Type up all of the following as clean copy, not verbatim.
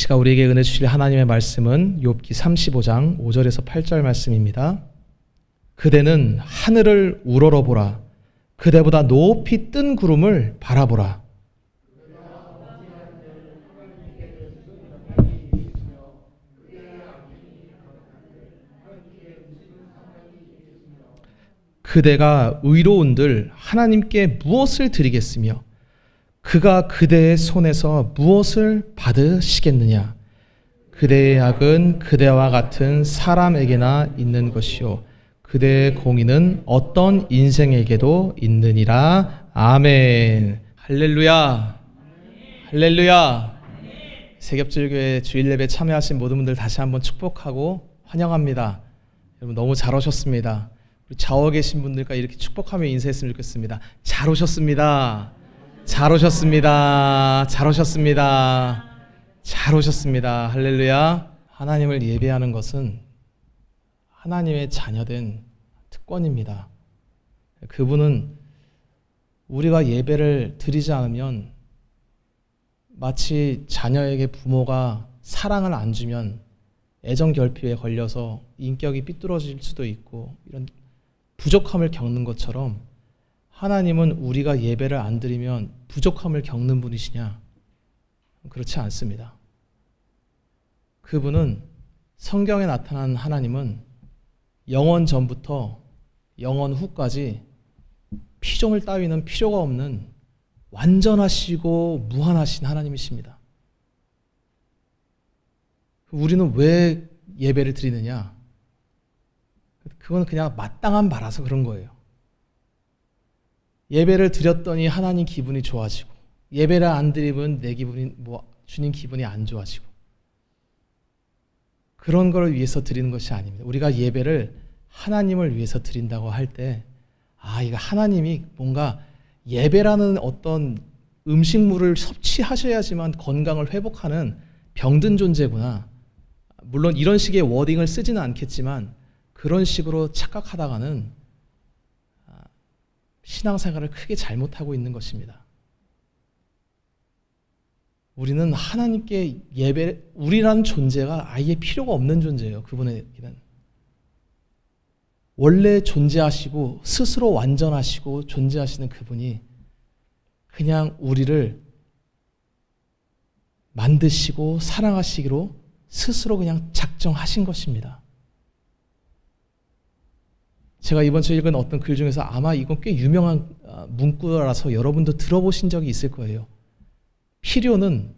시간 우리에게 은혜 주실 하나님의 말씀은 욥기 35장 5절에서 8절 말씀입니다. 그대는 하늘을 우러러보라. 그대보다 높이 뜬 구름을 바라보라. 그대가 의로운들 하나님께 무엇을 드리겠으며 그가 그대의 손에서 무엇을 받으시겠느냐. 그대의 악은 그대와 같은 사람에게나 있는 것이요 그대의 공의는 어떤 인생에게도 있느니라. 아멘. 할렐루야. 할렐루야. 세겹절교회 주일 예배 참여하신 모든 분들 다시 한번 축복하고 환영합니다. 여러분 너무 잘 오셨습니다. 우리 좌우에 계신 분들과 이렇게 축복하며 인사했으면 좋겠습니다. 잘 오셨습니다. 잘 오셨습니다. 잘 오셨습니다. 잘 오셨습니다. 할렐루야. 하나님을 예배하는 것은 하나님의 자녀된 특권입니다. 그분은 우리가 예배를 드리지 않으면 마치 자녀에게 부모가 사랑을 안 주면 애정 결핍에 걸려서 인격이 삐뚤어질 수도 있고 이런 부족함을 겪는 것처럼 하나님은 우리가 예배를 안 드리면 부족함을 겪는 분이시냐? 그렇지 않습니다. 그분은 성경에 나타난 하나님은 영원 전부터 영원 후까지 피조물 따위는 필요가 없는 완전하시고 무한하신 하나님이십니다. 우리는 왜 예배를 드리느냐? 그건 그냥 마땅한 바라서 그런 거예요. 예배를 드렸더니 하나님 기분이 좋아지고 예배를 안 드리면 내 기분이 주님 기분이 안 좋아지고 그런 걸 위해서 드리는 것이 아닙니다. 우리가 예배를 하나님을 위해서 드린다고 할 때 이거 하나님이 뭔가 예배라는 어떤 음식물을 섭취하셔야지만 건강을 회복하는 병든 존재구나. 물론 이런 식의 워딩을 쓰지는 않겠지만 그런 식으로 착각하다가는 신앙생활을 크게 잘못하고 있는 것입니다. 우리는 하나님께 우리라는 존재가 아예 필요가 없는 존재예요. 그분에게는. 원래 존재하시고 스스로 완전하시고 존재하시는 그분이 그냥 우리를 만드시고 사랑하시기로 스스로 그냥 작정하신 것입니다. 제가 이번 주에 읽은 어떤 글 중에서 아마 이건 꽤 유명한 문구라서 여러분도 들어보신 적이 있을 거예요. 필요는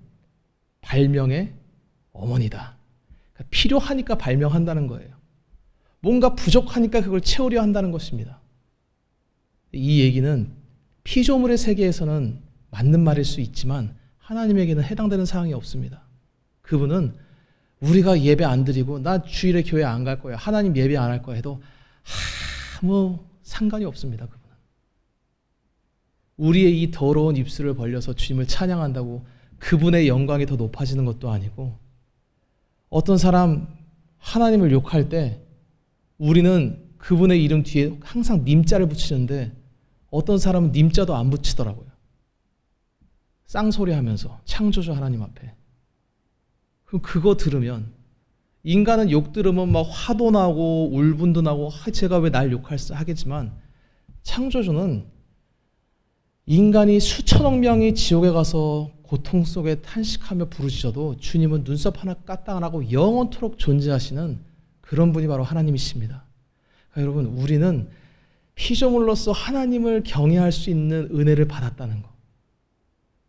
발명의 어머니다. 그러니까 필요하니까 발명한다는 거예요. 뭔가 부족하니까 그걸 채우려 한다는 것입니다. 이 얘기는 피조물의 세계에서는 맞는 말일 수 있지만 하나님에게는 해당되는 사항이 없습니다. 그분은 우리가 예배 안 드리고 나 주일에 교회 안 갈 거야, 하나님 예배 안 할 거야 해도 아무 상관이 없습니다. 그분은 우리의 이 더러운 입술을 벌려서 주님을 찬양한다고 그분의 영광이 더 높아지는 것도 아니고, 어떤 사람 하나님을 욕할 때 우리는 그분의 이름 뒤에 항상 님자를 붙이는데 어떤 사람은 님자도 안 붙이더라고요. 쌍소리 하면서 창조주 하나님 앞에. 그럼 그거 들으면, 인간은 욕 들으면 막 화도 나고 울분도 나고 제가 왜 날 하겠지만, 창조주는 인간이 수천억 명이 지옥에 가서 고통 속에 탄식하며 부르짖어도 주님은 눈썹 하나 까딱 안 하고 영원토록 존재하시는 그런 분이 바로 하나님이십니다. 그러니까 여러분, 우리는 피조물로서 하나님을 경외할 수 있는 은혜를 받았다는 것,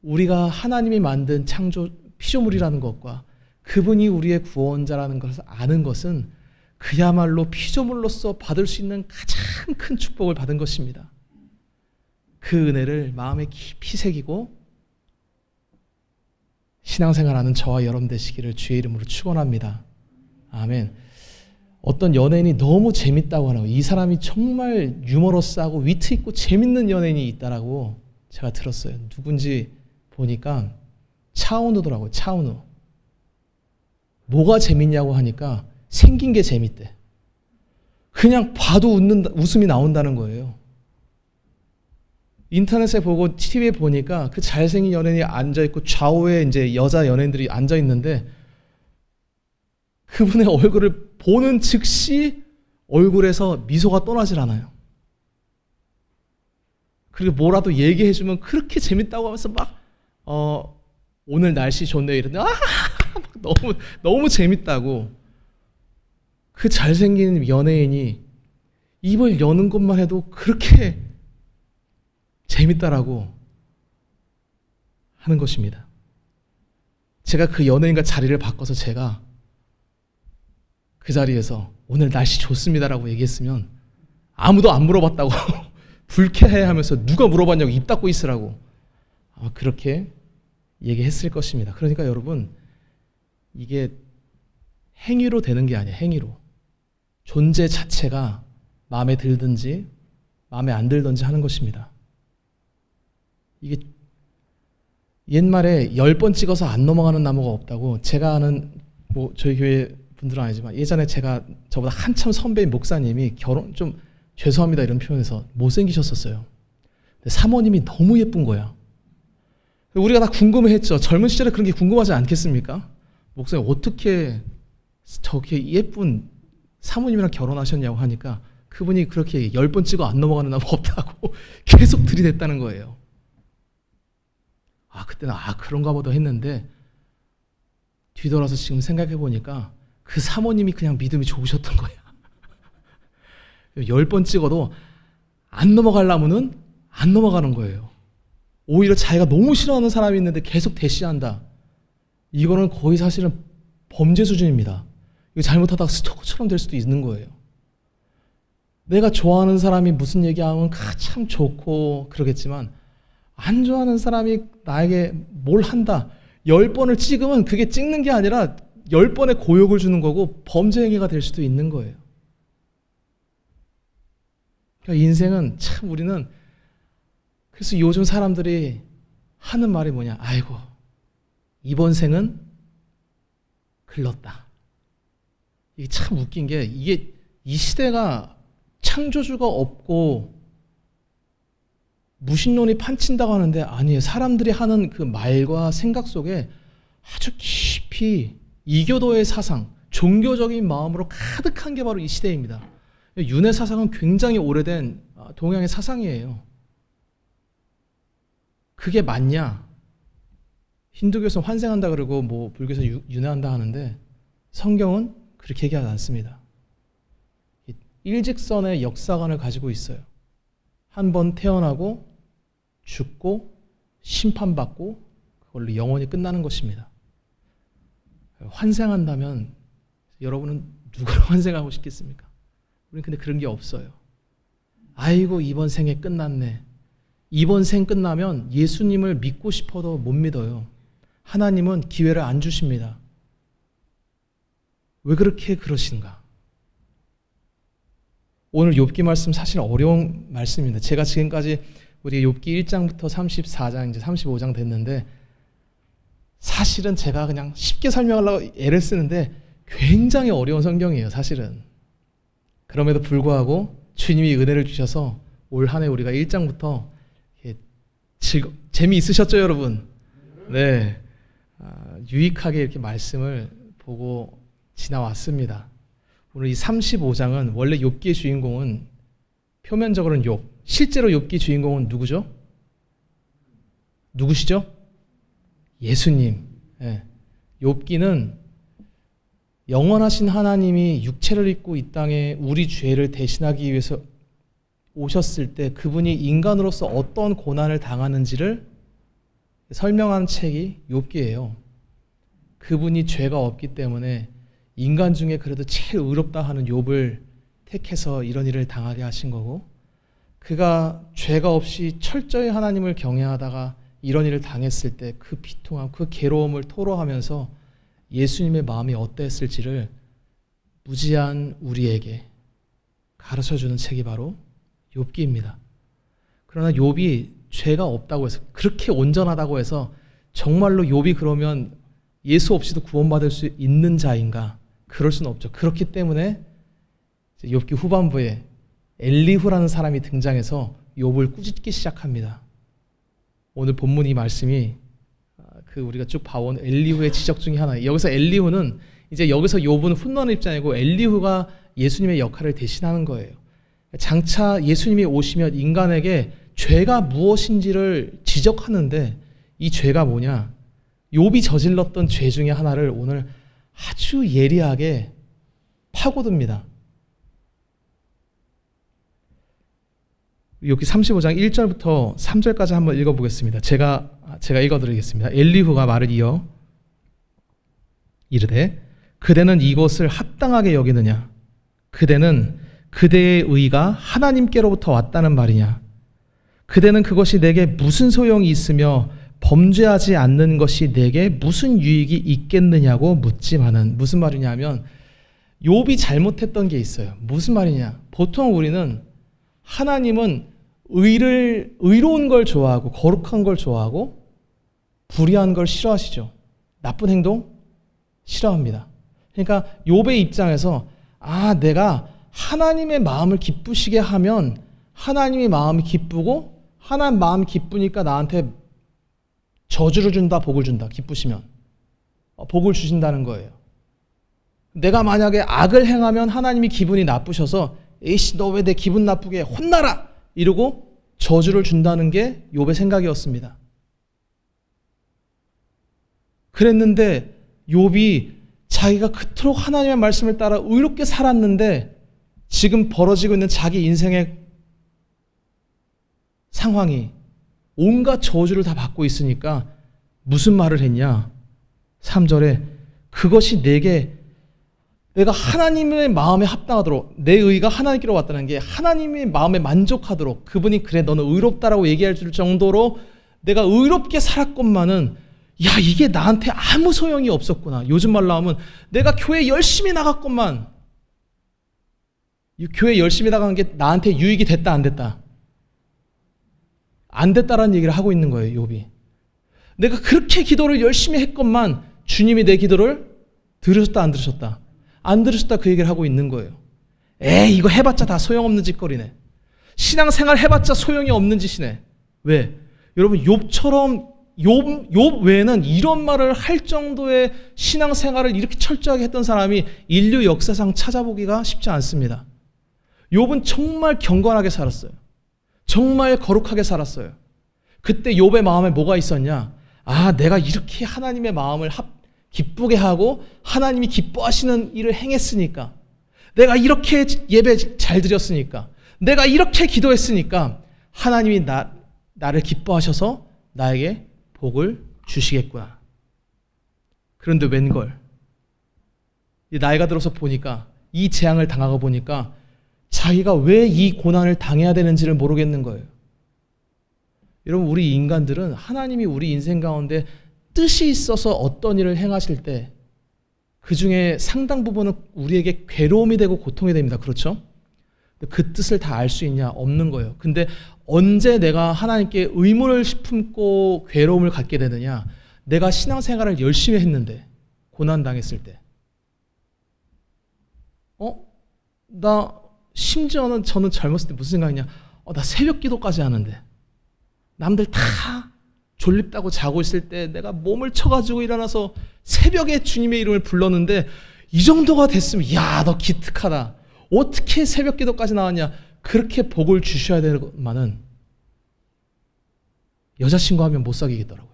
우리가 하나님이 만든 창조 피조물이라는 것과 그분이 우리의 구원자라는 것을 아는 것은 그야말로 피조물로서 받을 수 있는 가장 큰 축복을 받은 것입니다. 그 은혜를 마음에 깊이 새기고 신앙생활하는 저와 여러분 되시기를 주의 이름으로 축원합니다. 아멘. 어떤 연예인이 너무 재밌다고 하는 거예요. 이 사람이 정말 유머러스하고 위트 있고 재밌는 연예인이 있다라고 제가 들었어요. 누군지 보니까 차은우더라고요. 차은우. 뭐가 재밌냐고 하니까 생긴 게 재밌대. 그냥 봐도 웃음이 나온다는 거예요. 인터넷에 보고 TV에 보니까 그 잘생긴 연예인이 앉아있고 좌우에 이제 여자 연예인들이 앉아있는데 그분의 얼굴을 보는 즉시 얼굴에서 미소가 떠나질 않아요. 그리고 뭐라도 얘기해주면 그렇게 재밌다고 하면서 막 오늘 날씨 좋네 이러는데 너무 재밌다고. 그 잘생긴 연예인이 입을 여는 것만 해도 그렇게 재밌다라고 하는 것입니다. 제가 그 연예인과 자리를 바꿔서 제가 그 자리에서 오늘 날씨 좋습니다라고 얘기했으면 아무도 안 물어봤다고 불쾌해하면서 누가 물어봤냐고 입 닫고 있으라고 아마 그렇게 얘기했을 것입니다. 그러니까 여러분, 이게 행위로 되는 게 아니에요. 행위로. 존재 자체가 마음에 들든지 마음에 안 들든지 하는 것입니다. 이게 옛말에 10번 찍어서 안 넘어가는 나무가 없다고. 제가 아는 뭐 저희 교회 분들은 아니지만 예전에 저보다 한참 선배인 목사님이 좀 죄송합니다 이런 표현에서 못생기셨었어요. 근데 사모님이 너무 예쁜 거야. 우리가 다 궁금해했죠. 젊은 시절에 그런 게 궁금하지 않겠습니까? 목사님 어떻게 저렇게 예쁜 사모님이랑 결혼하셨냐고 하니까 그분이 그렇게 10번 찍어 안 넘어가는 나무 없다고 계속 들이댔다는 거예요. 그때는 그런가 보다 했는데 뒤돌아서 지금 생각해 보니까 그 사모님이 그냥 믿음이 좋으셨던 거야. 10번 찍어도 안 넘어갈 나무는 안 넘어가는 거예요. 오히려 자기가 너무 싫어하는 사람이 있는데 계속 대시한다. 이거는 거의 사실은 범죄 수준입니다. 이거 잘못하다가 스토커처럼 될 수도 있는 거예요. 내가 좋아하는 사람이 무슨 얘기하면 참 좋고 그러겠지만 안 좋아하는 사람이 나에게 뭘 한다. 10번을 찍으면 그게 찍는 게 아니라 10번의 고욕을 주는 거고 범죄 행위가 될 수도 있는 거예요. 그러니까 인생은 참 우리는 그래서 요즘 사람들이 하는 말이 뭐냐. 아이고 이번 생은 글렀다. 이게 참 웃긴 게 이게 이 시대가 창조주가 없고 무신론이 판친다고 하는데 아니에요. 사람들이 하는 그 말과 생각 속에 아주 깊이 이교도의 사상, 종교적인 마음으로 가득한 게 바로 이 시대입니다. 윤회 사상은 굉장히 오래된 동양의 사상이에요. 그게 맞냐? 힌두교에서 환생한다 그러고 뭐 불교에서 윤회한다 하는데 성경은 그렇게 얘기하지 않습니다. 일직선의 역사관을 가지고 있어요. 한 번 태어나고 죽고 심판받고 그걸로 영원히 끝나는 것입니다. 환생한다면 여러분은 누구를 환생하고 싶겠습니까? 우리는 근데 그런 게 없어요. 아이고 이번 생에 끝났네. 이번 생 끝나면 예수님을 믿고 싶어도 못 믿어요. 하나님은 기회를 안 주십니다. 왜 그렇게 그러신가? 오늘 욥기 말씀 사실 어려운 말씀입니다. 제가 지금까지 우리 욥기 1장부터 34장 이제 35장 됐는데 사실은 제가 그냥 쉽게 설명하려고 애를 쓰는데 굉장히 어려운 성경이에요. 사실은. 그럼에도 불구하고 주님이 은혜를 주셔서 올 한 해 우리가 1장부터 재미있으셨죠 여러분? 네, 유익하게 이렇게 말씀을 보고 지나왔습니다. 오늘 이 35장은 원래 욥기의 주인공은 표면적으로는 욥, 실제로 욥기 주인공은 누구죠? 누구시죠? 예수님. 네. 욥기는 영원하신 하나님이 육체를 입고 이 땅에 우리 죄를 대신하기 위해서 오셨을 때 그분이 인간으로서 어떤 고난을 당하는지를 설명한 책이 욥기예요. 그분이 죄가 없기 때문에 인간 중에 그래도 제일 의롭다 하는 욥을 택해서 이런 일을 당하게 하신 거고, 그가 죄가 없이 철저히 하나님을 경외하다가 이런 일을 당했을 때 그 비통함, 그 괴로움을 토로하면서 예수님의 마음이 어땠을지를 무지한 우리에게 가르쳐주는 책이 바로 욥기입니다. 그러나 욥이 죄가 없다고 해서, 그렇게 온전하다고 해서 정말로 욥이 그러면 예수 없이도 구원받을 수 있는 자인가? 그럴 수는 없죠. 그렇기 때문에 욥기 후반부에 엘리후라는 사람이 등장해서 욥을 꾸짖기 시작합니다. 오늘 본문 이 말씀이 그 우리가 쭉 봐온 엘리후의 지적 중에 하나예요. 여기서 엘리후는 이제 여기서 욥은 훈련의 입장이고 엘리후가 예수님의 역할을 대신하는 거예요. 장차 예수님이 오시면 인간에게 죄가 무엇인지를 지적하는데 이 죄가 뭐냐? 욥이 저질렀던 죄 중에 하나를 오늘 아주 예리하게 파고듭니다. 여기 35장 1절부터 3절까지 한번 읽어보겠습니다. 제가 읽어드리겠습니다. 엘리후가 말을 이어 이르되 그대는 이것을 합당하게 여기느냐? 그대는 그대의 의가 하나님께로부터 왔다는 말이냐? 그대는 그것이 내게 무슨 소용이 있으며 범죄하지 않는 것이 내게 무슨 유익이 있겠느냐고 묻지만은. 무슨 말이냐면 욥이 잘못했던 게 있어요. 무슨 말이냐? 보통 우리는 하나님은 의로운 걸 좋아하고 거룩한 걸 좋아하고 불의한 걸 싫어하시죠. 나쁜 행동 싫어합니다. 그러니까 욥의 입장에서 내가 하나님의 마음을 기쁘시게 하면 하나님의 마음이 기쁘고 하나님 마음이 기쁘니까 나한테 저주를 준다, 복을 준다. 기쁘시면 복을 주신다는 거예요. 내가 만약에 악을 행하면 하나님이 기분이 나쁘셔서 에이씨 너 왜 내 기분 나쁘게 해? 혼나라! 이러고 저주를 준다는 게 욥의 생각이었습니다. 그랬는데 욥이 자기가 그토록 하나님의 말씀을 따라 의롭게 살았는데 지금 벌어지고 있는 자기 인생의 상황이 온갖 저주를 다 받고 있으니까 무슨 말을 했냐? 3절에 그것이 내가 하나님의 마음에 합당하도록 내 의가 하나님께로 왔다는 게 하나님의 마음에 만족하도록 그분이 그래 너는 의롭다라고 얘기할 정도로 내가 의롭게 살았건만은 이게 나한테 아무 소용이 없었구나. 요즘 말로 하면 내가 교회 열심히 나갔건만 교회 열심히 나간 게 나한테 유익이 됐다 안 됐다? 안 됐다라는 얘기를 하고 있는 거예요. 욥이. 내가 그렇게 기도를 열심히 했건만 주님이 내 기도를 들으셨다 안 들으셨다? 안 들으셨다 그 얘기를 하고 있는 거예요. 이거 해봤자 다 소용없는 짓거리네. 신앙생활 해봤자 소용이 없는 짓이네. 왜? 여러분 욥처럼 욥 외에는 이런 말을 할 정도의 신앙생활을 이렇게 철저하게 했던 사람이 인류 역사상 찾아보기가 쉽지 않습니다. 욥은 정말 경건하게 살았어요. 정말 거룩하게 살았어요. 그때 욥의 마음에 뭐가 있었냐? 내가 이렇게 하나님의 마음을 기쁘게 하고 하나님이 기뻐하시는 일을 행했으니까, 내가 이렇게 예배 잘 드렸으니까, 내가 이렇게 기도했으니까 하나님이 나를 기뻐하셔서 나에게 복을 주시겠구나. 그런데 웬걸? 나이가 들어서 보니까 이 재앙을 당하고 보니까 자기가 왜 이 고난을 당해야 되는지를 모르겠는 거예요. 여러분 우리 인간들은 하나님이 우리 인생 가운데 뜻이 있어서 어떤 일을 행하실 때 그 중에 상당 부분은 우리에게 괴로움이 되고 고통이 됩니다. 그렇죠? 그 뜻을 다 알 수 있냐? 없는 거예요. 근데 언제 내가 하나님께 의문을 품고 괴로움을 갖게 되느냐? 내가 신앙생활을 열심히 했는데 고난당했을 때 심지어는 저는 젊었을 때 무슨 생각이냐? 나 새벽 기도까지 하는데 남들 다 졸립다고 자고 있을 때 내가 몸을 쳐가지고 일어나서 새벽에 주님의 이름을 불렀는데 이 정도가 됐으면 너 기특하다. 어떻게 새벽 기도까지 나왔냐? 그렇게 복을 주셔야 되는만은 여자친구 하면 못 사귀겠더라고요.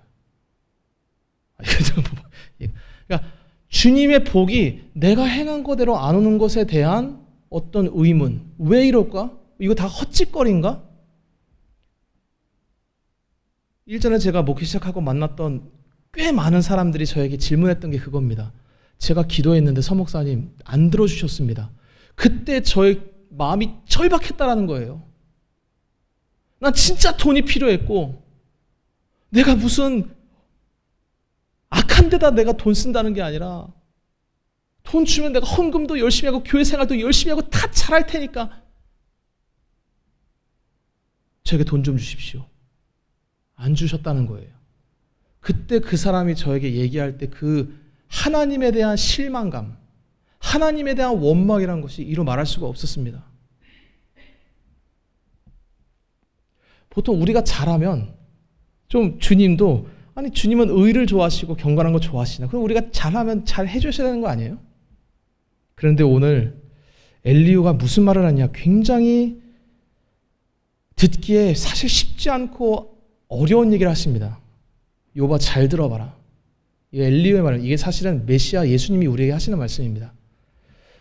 그러니까 주님의 복이 내가 행한 거대로 안 오는 것에 대한 어떤 의문, 왜 이럴까? 이거 다 헛짓거리인가? 일전에 제가 목회 시작하고 만났던 꽤 많은 사람들이 저에게 질문했던 게 그겁니다. 제가 기도했는데 서목사님 안 들어주셨습니다. 그때 저의 마음이 절박했다라는 거예요. 난 진짜 돈이 필요했고 내가 무슨 악한 데다 내가 돈 쓴다는 게 아니라 돈 주면 내가 헌금도 열심히 하고 교회 생활도 열심히 하고 다 잘할 테니까 저에게 돈 좀 주십시오. 안 주셨다는 거예요. 그때 그 사람이 저에게 얘기할 때 그 하나님에 대한 실망감, 하나님에 대한 원망이라는 것이 이루 말할 수가 없었습니다. 보통 우리가 잘하면 좀 주님도 아니 주님은 의를 좋아하시고 경건한 거 좋아하시나? 그럼 우리가 잘하면 잘 해주셔야 되는 거 아니에요? 그런데 오늘 엘리후가 무슨 말을 하냐? 굉장히 듣기에 사실 쉽지 않고 어려운 얘기를 하십니다. 욥아 잘 들어봐라. 이 엘리후의 말은 이게 사실은 메시아 예수님이 우리에게 하시는 말씀입니다.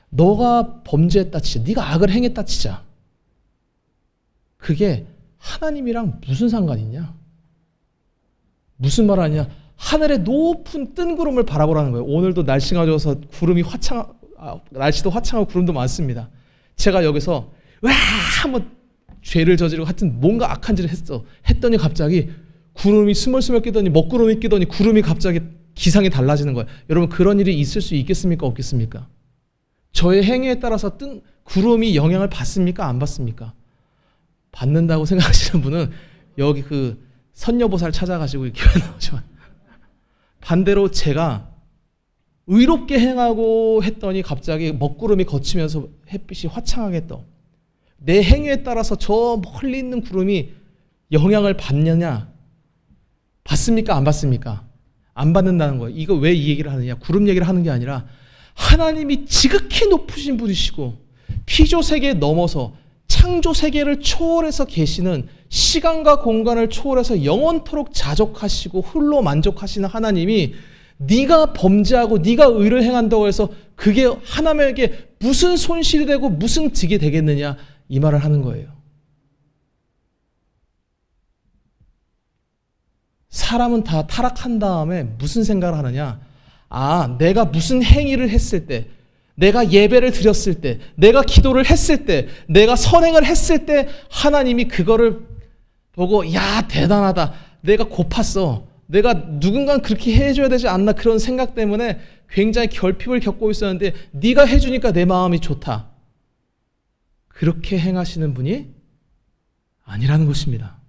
너가 범죄했다 치자. 네가 악을 행했다 치자. 그게 하나님이랑 무슨 상관이 있냐? 무슨 말을 하냐? 하늘의 높은 뜬 구름을 바라보라는 거예요. 오늘도 날씨가 좋아서 날씨도 화창하고 구름도 많습니다. 제가 여기서 와 한번 죄를 저지르고 하여튼 뭔가 악한 짓을 했더니 갑자기 구름이 스멀스멀 끼더니 먹구름이 끼더니 구름이 갑자기 기상이 달라지는 거예요. 여러분 그런 일이 있을 수 있겠습니까? 없겠습니까? 저의 행위에 따라서 뜬 구름이 영향을 받습니까? 안 받습니까? 받는다고 생각하시는 분은 여기 그 선녀보살 찾아가시고 이렇게 나오죠. 반대로 제가 의롭게 행하고 했더니 갑자기 먹구름이 걷히면서 햇빛이 화창하게 떠. 내 행위에 따라서 저 멀리 있는 구름이 영향을 받느냐? 받습니까? 안 받습니까? 안 받는다는 거예요. 이거 왜 이 얘기를 하느냐? 구름 얘기를 하는 게 아니라 하나님이 지극히 높으신 분이시고 피조세계 넘어서 창조세계를 초월해서 계시는 시간과 공간을 초월해서 영원토록 자족하시고 홀로 만족하시는 하나님이 네가 범죄하고 네가 의를 행한다고 해서 그게 하나님에게 무슨 손실이 되고 무슨 득이 되겠느냐 이 말을 하는 거예요. 사람은 다 타락한 다음에 무슨 생각을 하느냐? 아, 내가 무슨 행위를 했을 때, 내가 예배를 드렸을 때, 내가 기도를 했을 때, 내가 선행을 했을 때 하나님이 그거를 보고 야 대단하다, 내가 고팠어, 내가 누군가는 그렇게 해줘야 되지 않나 그런 생각 때문에 굉장히 결핍을 겪고 있었는데 네가 해주니까 내 마음이 좋다. 그렇게 행하시는 분이 아니라는 것입니다.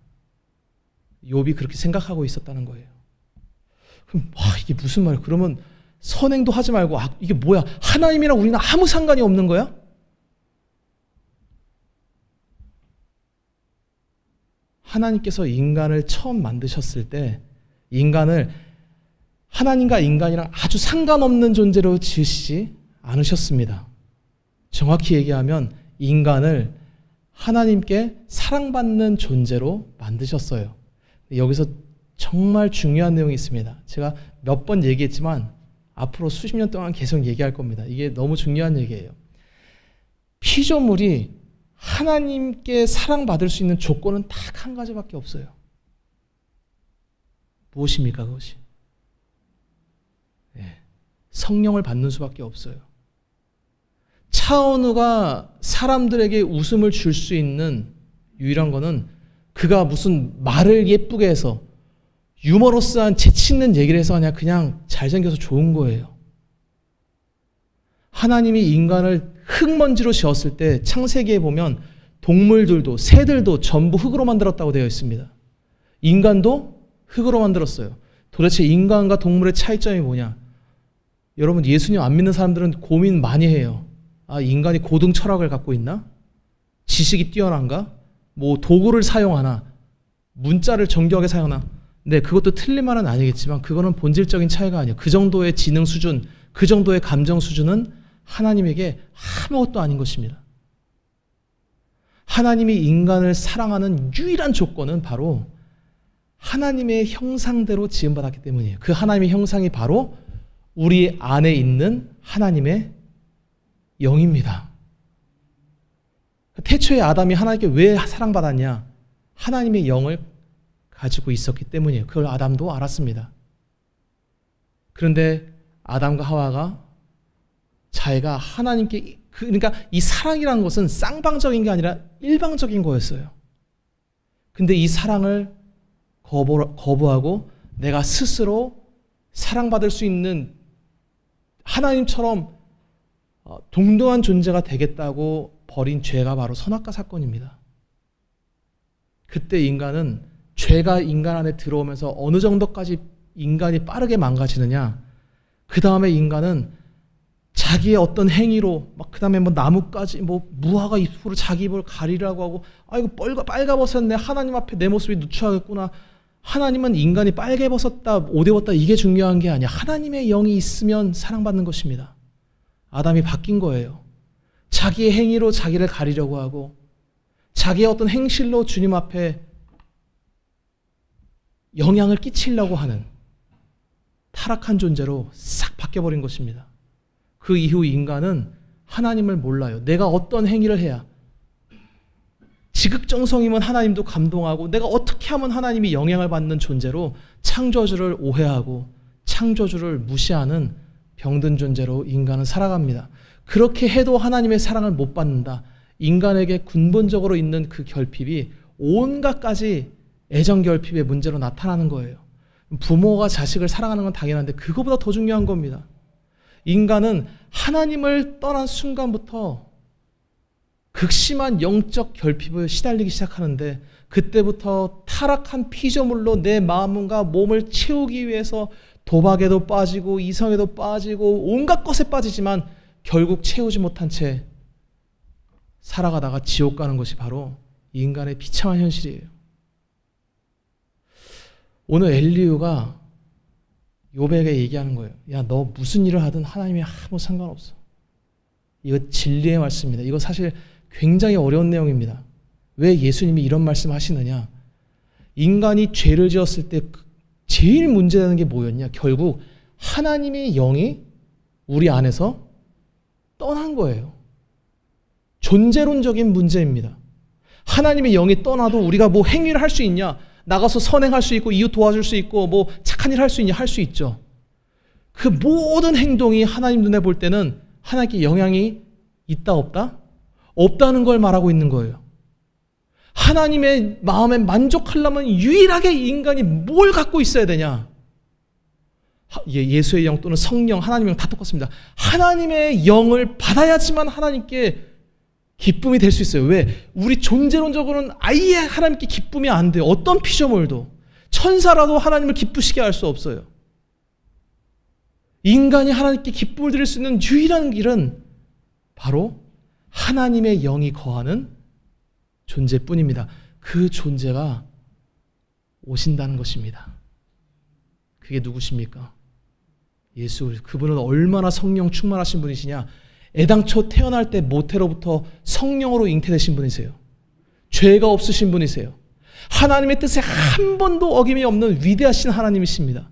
욥이 그렇게 생각하고 있었다는 거예요. 그럼 이게 무슨 말이야? 그러면 선행도 하지 말고 이게 뭐야? 하나님이랑 우리는 아무 상관이 없는 거야? 하나님께서 인간을 처음 만드셨을 때 인간을 하나님과 인간이랑 아주 상관없는 존재로 지으시지 않으셨습니다. 정확히 얘기하면 인간을 하나님께 사랑받는 존재로 만드셨어요. 여기서 정말 중요한 내용이 있습니다. 제가 몇 번 얘기했지만 앞으로 수십 년 동안 계속 얘기할 겁니다. 이게 너무 중요한 얘기예요. 피조물이 하나님께 사랑받을 수 있는 조건은 딱 한 가지밖에 없어요. 무엇입니까 그것이? 성령을 받는 수밖에 없어요. 차은우가 사람들에게 웃음을 줄 수 있는 유일한 거는 그가 무슨 말을 예쁘게 해서 유머러스한 재치있는 얘기를 해서 그냥 잘생겨서 좋은 거예요. 하나님이 인간을 흙먼지로 지었을 때 창세기에 보면 동물들도 새들도 전부 흙으로 만들었다고 되어 있습니다. 인간도 흙으로 만들었어요. 도대체 인간과 동물의 차이점이 뭐냐? 여러분 예수님 안 믿는 사람들은 고민 많이 해요. 아, 인간이 고등 철학을 갖고 있나? 지식이 뛰어난가? 뭐 도구를 사용하나? 문자를 정교하게 사용하나? 네, 그것도 틀린 말은 아니겠지만 그거는 본질적인 차이가 아니에요. 그 정도의 지능 수준, 그 정도의 감정 수준은 하나님에게 아무것도 아닌 것입니다. 하나님이 인간을 사랑하는 유일한 조건은 바로 하나님의 형상대로 지음받았기 때문이에요. 그 하나님의 형상이 바로 우리 안에 있는 하나님의 영입니다. 태초에 아담이 하나님께 왜 사랑받았냐? 하나님의 영을 가지고 있었기 때문이에요. 그걸 아담도 알았습니다. 그런데 아담과 하와가 자기가 하나님께 그러니까 이 사랑이라는 것은 쌍방적인 게 아니라 일방적인 거였어요. 근데 이 사랑을 거부하고 내가 스스로 사랑받을 수 있는 하나님처럼 동등한 존재가 되겠다고 벌인 죄가 바로 선악과 사건입니다. 그때 인간은 죄가 인간 안에 들어오면서 어느 정도까지 인간이 빠르게 망가지느냐, 그 다음에 인간은 자기의 어떤 행위로 그 다음에 나뭇가지 무화과 잎으로 자기 입을 가리라고 하고 이거 빨가벗었네, 하나님 앞에 내 모습이 누추하겠구나, 하나님은 인간이 빨개 벗었다, 옷 입었다 이게 중요한 게 아니야. 하나님의 영이 있으면 사랑받는 것입니다. 아담이 바뀐 거예요. 자기의 행위로 자기를 가리려고 하고 자기의 어떤 행실로 주님 앞에 영향을 끼치려고 하는 타락한 존재로 싹 바뀌어버린 것입니다. 그 이후 인간은 하나님을 몰라요. 내가 어떤 행위를 해야 지극정성이면 하나님도 감동하고 내가 어떻게 하면 하나님이 영향을 받는 존재로 창조주를 오해하고 창조주를 무시하는 병든 존재로 인간은 살아갑니다. 그렇게 해도 하나님의 사랑을 못 받는다. 인간에게 근본적으로 있는 그 결핍이 온갖 가지 애정 결핍의 문제로 나타나는 거예요. 부모가 자식을 사랑하는 건 당연한데 그거보다 더 중요한 겁니다. 인간은 하나님을 떠난 순간부터 극심한 영적 결핍을 시달리기 시작하는데 그때부터 타락한 피조물로 내 마음과 몸을 채우기 위해서 도박에도 빠지고 이성에도 빠지고 온갖 것에 빠지지만 결국 채우지 못한 채 살아가다가 지옥 가는 것이 바로 인간의 비참한 현실이에요. 오늘 엘리후가 욥에게 얘기하는 거예요. 야, 너 무슨 일을 하든 하나님이 아무 상관없어. 이거 진리의 말씀입니다. 이거 사실 굉장히 어려운 내용입니다. 왜 예수님이 이런 말씀을 하시느냐? 인간이 죄를 지었을 때 제일 문제되는 게 뭐였냐? 결국 하나님의 영이 우리 안에서 떠난 거예요. 존재론적인 문제입니다. 하나님의 영이 떠나도 우리가 뭐 행위를 할 수 있냐? 나가서 선행할 수 있고 이웃 도와줄 수 있고 뭐 착한 일 할 수 있냐? 할 수 있죠. 그 모든 행동이 하나님 눈에 볼 때는 하나님께 영향이 있다 없다? 없다는 걸 말하고 있는 거예요. 하나님의 마음에 만족하려면 유일하게 인간이 뭘 갖고 있어야 되냐? 예수의 영 또는 성령, 하나님의 영 다 똑같습니다. 하나님의 영을 받아야지만 하나님께 기쁨이 될 수 있어요. 왜? 우리 존재론적으로는 아예 하나님께 기쁨이 안 돼요. 어떤 피조물도. 천사라도 하나님을 기쁘시게 할 수 없어요. 인간이 하나님께 기쁨을 드릴 수 있는 유일한 길은 바로 하나님의 영이 거하는 존재뿐입니다. 그 존재가 오신다는 것입니다. 그게 누구십니까? 예수. 그분은 얼마나 성령 충만하신 분이시냐? 애당초 태어날 때 모태로부터 성령으로 잉태되신 분이세요. 죄가 없으신 분이세요. 하나님의 뜻에 한 번도 어김이 없는 위대하신 하나님이십니다.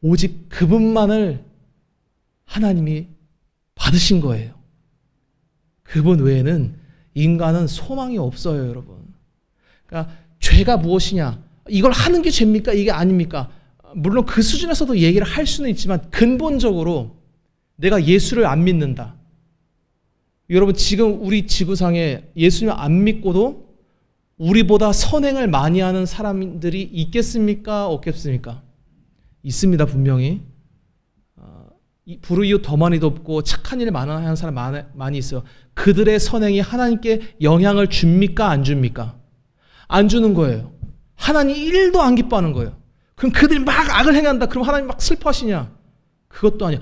오직 그분만을 하나님이 받으신 거예요. 그분 외에는 인간은 소망이 없어요, 여러분. 그러니까 죄가 무엇이냐? 이걸 하는 게 죄입니까? 이게 아닙니까? 물론 그 수준에서도 얘기를 할 수는 있지만 근본적으로 내가 예수를 안 믿는다. 여러분 지금 우리 지구상에 예수님을 안 믿고도 우리보다 선행을 많이 하는 사람들이 있겠습니까? 없겠습니까? 있습니다, 분명히. 불의웃 더 많이 돕고 착한 일 많이 하는 사람 많이 있어요. 그들의 선행이 하나님께 영향을 줍니까? 안 줍니까? 안 주는 거예요. 하나님 1도 안 기뻐하는 거예요. 그럼 그들이 막 악을 행한다. 그럼 하나님 막 슬퍼하시냐? 그것도 아니야.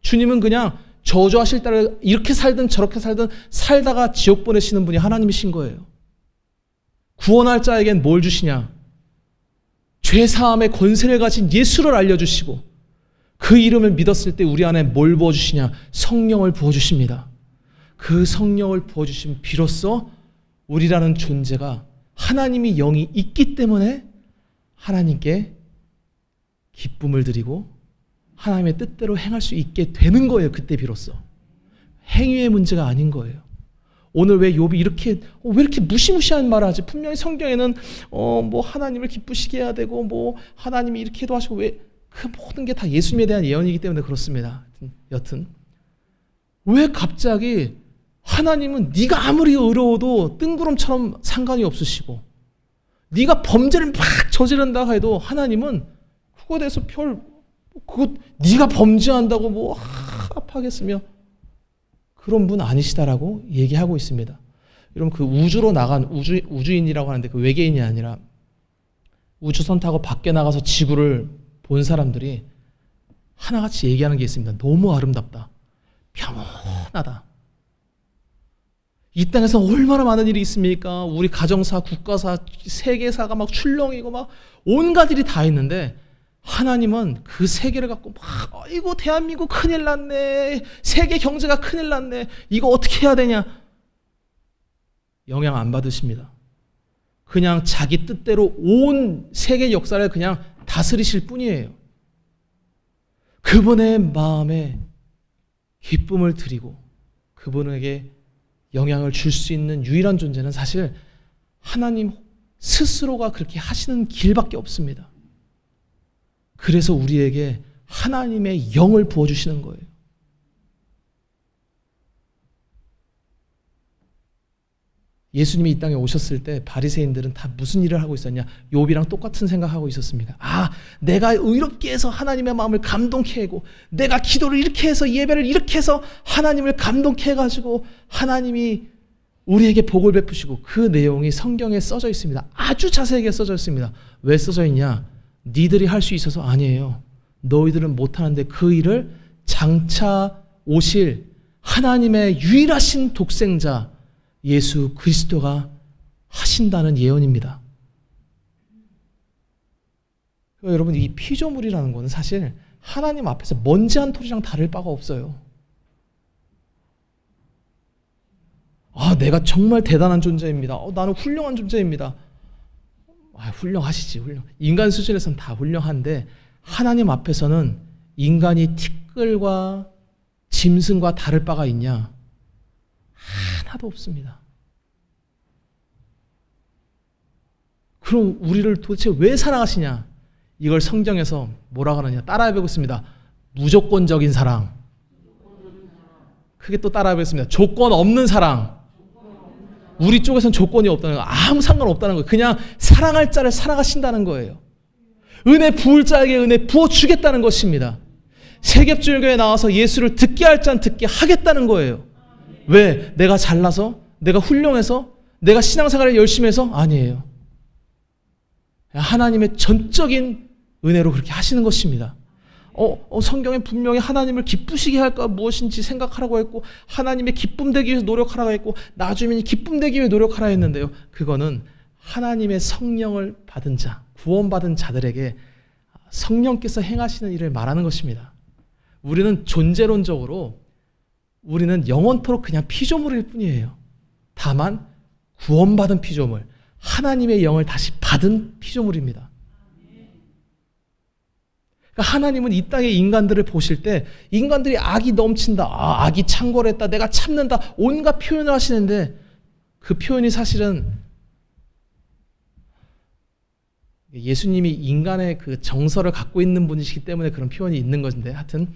주님은 그냥 저주하실 때를 이렇게 살든 저렇게 살든 살다가 지옥 보내시는 분이 하나님이신 거예요. 구원할 자에겐 뭘 주시냐? 죄사함의 권세를 가진 예수를 알려주시고 그 이름을 믿었을 때 우리 안에 뭘 부어주시냐? 성령을 부어주십니다. 그 성령을 부어주시면 비로소 우리라는 존재가 하나님이 영이 있기 때문에 하나님께 기쁨을 드리고 하나님의 뜻대로 행할 수 있게 되는 거예요. 그때 비로소. 행위의 문제가 아닌 거예요. 오늘 왜 욥이 왜 이렇게 무시무시한 말을 하지? 분명히 성경에는 뭐 하나님을 기쁘시게 해야 되고 뭐 하나님이 이렇게도 하시고 왜 그 모든 게 다 예수님에 대한 예언이기 때문에 그렇습니다. 여튼 왜 갑자기 하나님은 네가 아무리 의로워도 뜬구름처럼 상관이 없으시고 네가 범죄를 막 저지른다 해도 하나님은 그거에 대해서 그거 네가 범죄한다고 뭐 합하겠으며 그런 분 아니시다라고 얘기하고 있습니다. 여러분 그 우주로 나간 우주인이라고 하는데 그 외계인이 아니라 우주선 타고 밖에 나가서 지구를 본 사람들이 하나같이 얘기하는 게 있습니다. 너무 아름답다. 평온하다. 이 땅에서 얼마나 많은 일이 있습니까? 우리 가정사, 국가사, 세계사가 막 출렁이고 막 온갖 일이 다 있는데 하나님은 그 세계를 갖고 막 이거 대한민국 큰일 났네. 세계 경제가 큰일 났네. 이거 어떻게 해야 되냐? 영향 안 받으십니다. 그냥 자기 뜻대로 온 세계 역사를 그냥 다스리실 뿐이에요. 그분의 마음에 기쁨을 드리고 그분에게 영향을 줄 수 있는 유일한 존재는 사실 하나님 스스로가 그렇게 하시는 길밖에 없습니다. 그래서 우리에게 하나님의 영을 부어주시는 거예요. 예수님이 이 땅에 오셨을 때 바리새인들은 다 무슨 일을 하고 있었냐? 욥이랑 똑같은 생각하고 있었습니다. 내가 의롭게 해서 하나님의 마음을 감동케 하고 내가 기도를 이렇게 해서 예배를 이렇게 해서 하나님을 감동케 해가지고 하나님이 우리에게 복을 베푸시고 그 내용이 성경에 써져 있습니다. 아주 자세하게 써져 있습니다. 왜 써져 있냐? 니들이 할 수 있어서 아니에요. 너희들은 못하는데 그 일을 장차 오실 하나님의 유일하신 독생자 예수 그리스도가 하신다는 예언입니다. 그러니까 여러분 이 피조물이라는 것은 사실 하나님 앞에서 먼지 한 톨이랑 다를 바가 없어요. 내가 정말 대단한 존재입니다. 나는 훌륭한 존재입니다. 훌륭하시지. 인간 수준에서는 다 훌륭한데 하나님 앞에서는 인간이 티끌과 짐승과 다를 바가 있냐? 하나도 없습니다. 그럼 우리를 도대체 왜 사랑하시냐? 이걸 성경에서 뭐라 그러냐? 따라해보겠습니다. 무조건적인 사랑. 크게 또 따라해보겠습니다. 조건 없는 사랑. 우리 쪽에서는 조건이 없다는 거, 아무 상관없다는 거예요. 그냥 사랑할 자를 사랑하신다는 거예요. 은혜 부을 자에게 은혜 부어주겠다는 것입니다. 세ገብ절교에 나와서 예수를 듣게 할 자는 듣게 하겠다는 거예요. 왜? 내가 잘나서? 내가 훌륭해서? 내가 신앙생활을 열심히 해서? 아니에요. 하나님의 전적인 은혜로 그렇게 하시는 것입니다. 성경에 분명히 하나님을 기쁘시게 할까 무엇인지 생각하라고 했고 하나님의 기쁨 되기 위해서 노력하라고 했고 나 주민이 기쁨 되기 위해 노력하라 했는데요. 그거는 하나님의 성령을 받은 자, 구원받은 자들에게 성령께서 행하시는 일을 말하는 것입니다. 우리는 존재론적으로 우리는 영원토록 그냥 피조물일 뿐이에요. 다만 구원받은 피조물, 하나님의 영을 다시 받은 피조물입니다. 그러니까 하나님은 이 땅의 인간들을 보실 때 인간들이 악이 넘친다, 악이 창궐했다, 내가 참는다, 온갖 표현을 하시는데 그 표현이 사실은 예수님이 인간의 그 정서를 갖고 있는 분이시기 때문에 그런 표현이 있는 것인데 하여튼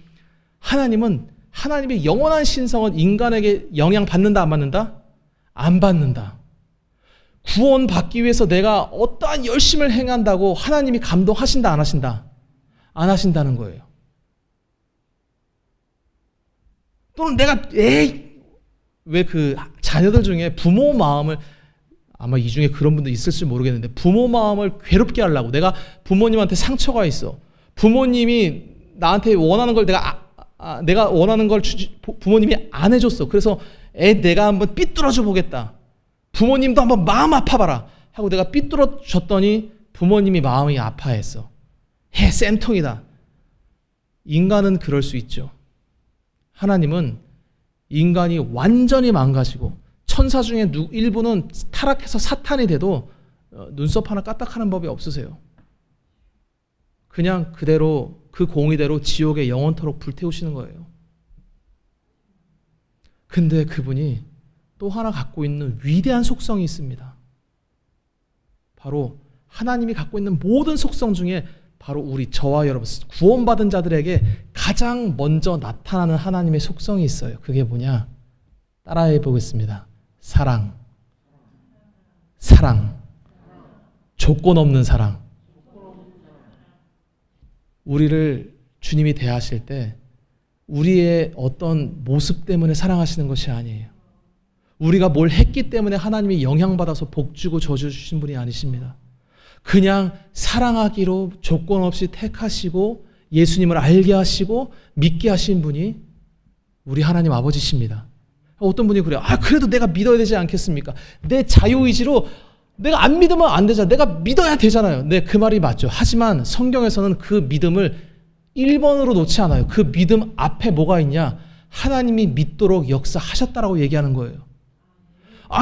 하나님은 하나님의 영원한 신성은 인간에게 영향 받는다 안 받는다? 안 받는다. 구원받기 위해서 내가 어떠한 열심을 행한다고 하나님이 감동하신다 안 하신다? 안 하신다는 거예요. 또는 내가 왜 그 자녀들 중에 부모 마음을 아마 이 중에 그런 분도 있을지 모르겠는데 부모 마음을 괴롭게 하려고 내가 부모님한테 상처가 있어. 부모님이 나한테 원하는 걸 내가 원하는 걸 부모님이 안 해줬어. 그래서 내가 한번 삐뚤어져 보겠다. 부모님도 한번 마음 아파봐라 하고 내가 삐뚤어졌더니 부모님이 마음이 아파했어. 쌤통이다. 인간은 그럴 수 있죠. 하나님은 인간이 완전히 망가지고 천사 중에 일부는 타락해서 사탄이 돼도 눈썹 하나 까딱하는 법이 없으세요. 그냥 그대로 그 공의대로 지옥에 영원토록 불태우시는 거예요. 근데 그분이 또 하나 갖고 있는 위대한 속성이 있습니다. 바로 하나님이 갖고 있는 모든 속성 중에 바로 우리 저와 여러분 구원받은 자들에게 가장 먼저 나타나는 하나님의 속성이 있어요. 그게 뭐냐? 따라해 보겠습니다. 사랑. 조건 없는 사랑. 우리를 주님이 대하실 때 우리의 어떤 모습 때문에 사랑하시는 것이 아니에요. 우리가 뭘 했기 때문에 하나님이 영향받아서 복 주고 저주 주신 분이 아니십니다. 그냥 사랑하기로 조건 없이 택하시고 예수님을 알게 하시고 믿게 하신 분이 우리 하나님 아버지십니다. 어떤 분이 그래요. 그래도 내가 믿어야 되지 않겠습니까? 내 자유의지로 내가 안 믿으면 안 되잖아. 내가 믿어야 되잖아요. 네, 그 말이 맞죠. 하지만 성경에서는 그 믿음을 1번으로 놓지 않아요. 그 믿음 앞에 뭐가 있냐? 하나님이 믿도록 역사하셨다라고 얘기하는 거예요.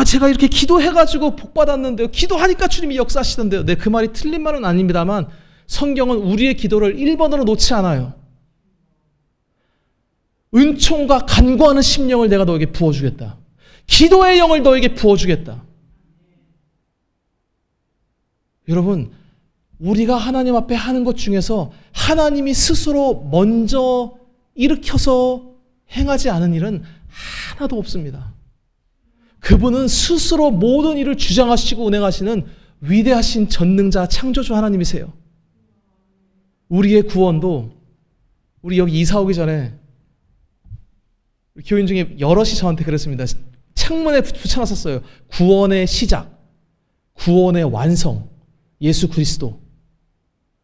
제가 이렇게 기도해가지고 복 받았는데요. 기도하니까 주님이 역사하시던데요. 네, 그 말이 틀린 말은 아닙니다만 성경은 우리의 기도를 1번으로 놓지 않아요. 은총과 간구하는 심령을 내가 너에게 부어주겠다. 기도의 영을 너에게 부어주겠다. 여러분, 우리가 하나님 앞에 하는 것 중에서 하나님이 스스로 먼저 일으켜서 행하지 않은 일은 하나도 없습니다. 그분은 스스로 모든 일을 주장하시고 운행하시는 위대하신 전능자 창조주 하나님이세요. 우리의 구원도, 우리 여기 이사 오기 전에 교인 중에 여럿이 저한테 그랬습니다. 창문에 붙여놨었어요. 구원의 시작, 구원의 완성, 예수 그리스도.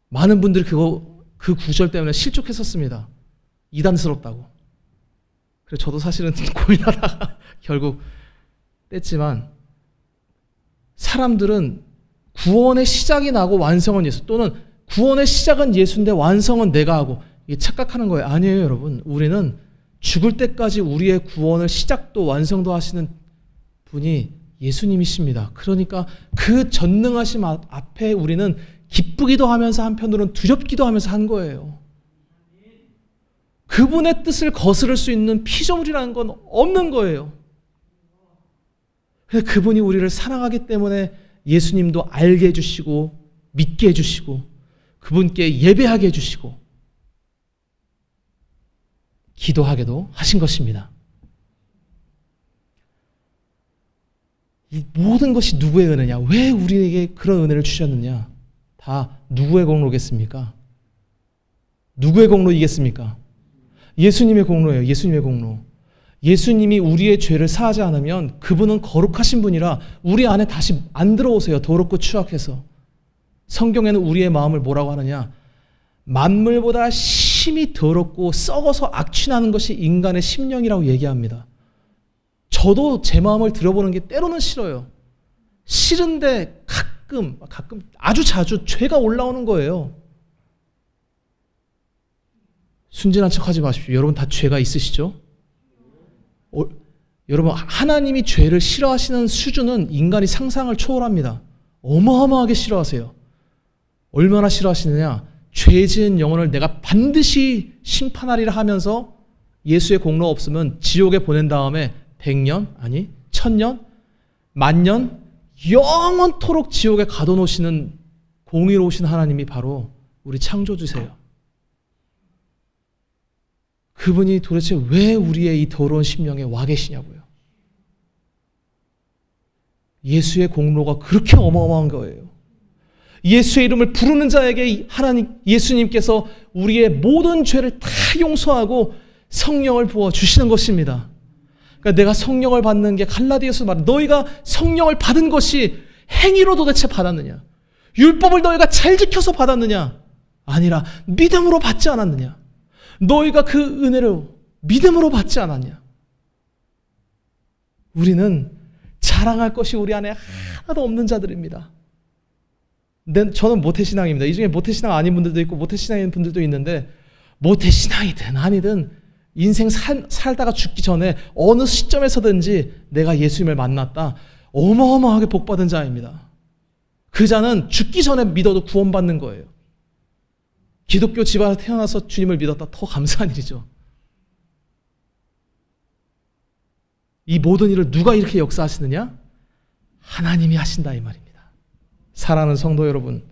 많은 분들이 그 구절 때문에 실족했었습니다. 이단스럽다고. 그래서 저도 사실은 고민하다가 결국 뗐지만, 사람들은 구원의 시작이 나고 완성은 예수, 또는 구원의 시작은 예수인데 완성은 내가 하고, 이게 착각하는 거예요. 아니에요, 여러분. 우리는 죽을 때까지 우리의 구원을 시작도 완성도 하시는 분이 예수님이십니다. 그러니까 그 전능하심 앞에 우리는 기쁘기도 하면서 한편으로는 두렵기도 하면서 한 거예요. 그분의 뜻을 거스를 수 있는 피조물이라는 건 없는 거예요. 그분이 우리를 사랑하기 때문에 예수님도 알게 해주시고 믿게 해주시고 그분께 예배하게 해주시고 기도하게도 하신 것입니다. 이 모든 것이 누구의 은혜냐? 왜 우리에게 그런 은혜를 주셨느냐? 다 누구의 공로겠습니까? 누구의 공로이겠습니까? 예수님의 공로예요. 예수님의 공로. 예수님이 우리의 죄를 사하지 않으면 그분은 거룩하신 분이라 우리 안에 다시 안 들어오세요. 더럽고 추악해서. 성경에는 우리의 마음을 뭐라고 하느냐? 만물보다 심히 더럽고 썩어서 악취나는 것이 인간의 심령이라고 얘기합니다. 저도 제 마음을 들어보는 게 때로는 싫어요. 싫은데 가끔 아주 자주 죄가 올라오는 거예요. 순진한 척하지 마십시오. 여러분 다 죄가 있으시죠? 여러분, 하나님이 죄를 싫어하시는 수준은 인간이 상상을 초월합니다. 어마어마하게 싫어하세요. 얼마나 싫어하시느냐? 죄 지은 영혼을 내가 반드시 심판하리라 하면서 예수의 공로 없으면 지옥에 보낸 다음에 100년, 아니 1000년, 10,000년, 영원토록 지옥에 가둬놓으시는 공의로우신 하나님이 바로 우리 창조주세요. 그분이 도대체 왜 우리의 이 더러운 심령에 와 계시냐고요. 예수의 공로가 그렇게 어마어마한 거예요. 예수의 이름을 부르는 자에게 예수님께서 우리의 모든 죄를 다 용서하고 성령을 부어 주시는 것입니다. 그러니까 내가 성령을 받는 게 갈라디아서 말해, 너희가 성령을 받은 것이 행위로 도대체 받았느냐? 율법을 너희가 잘 지켜서 받았느냐? 아니라 믿음으로 받지 않았느냐? 너희가 그 은혜를 믿음으로 받지 않았냐? 우리는 자랑할 것이 우리 안에 하나도 없는 자들입니다. 저는 모태신앙입니다. 이 중에 모태신앙 아닌 분들도 있고 모태신앙인 분들도 있는데, 모태신앙이든 아니든 인생 살다가 죽기 전에 어느 시점에서든지 내가 예수님을 만났다, 어마어마하게 복받은 자입니다. 그 자는 죽기 전에 믿어도 구원받는 거예요. 기독교 집안에서 태어나서 주님을 믿었다, 더 감사한 일이죠. 이 모든 일을 누가 이렇게 역사하시느냐? 하나님이 하신다, 이 말입니다. 사랑하는 성도 여러분,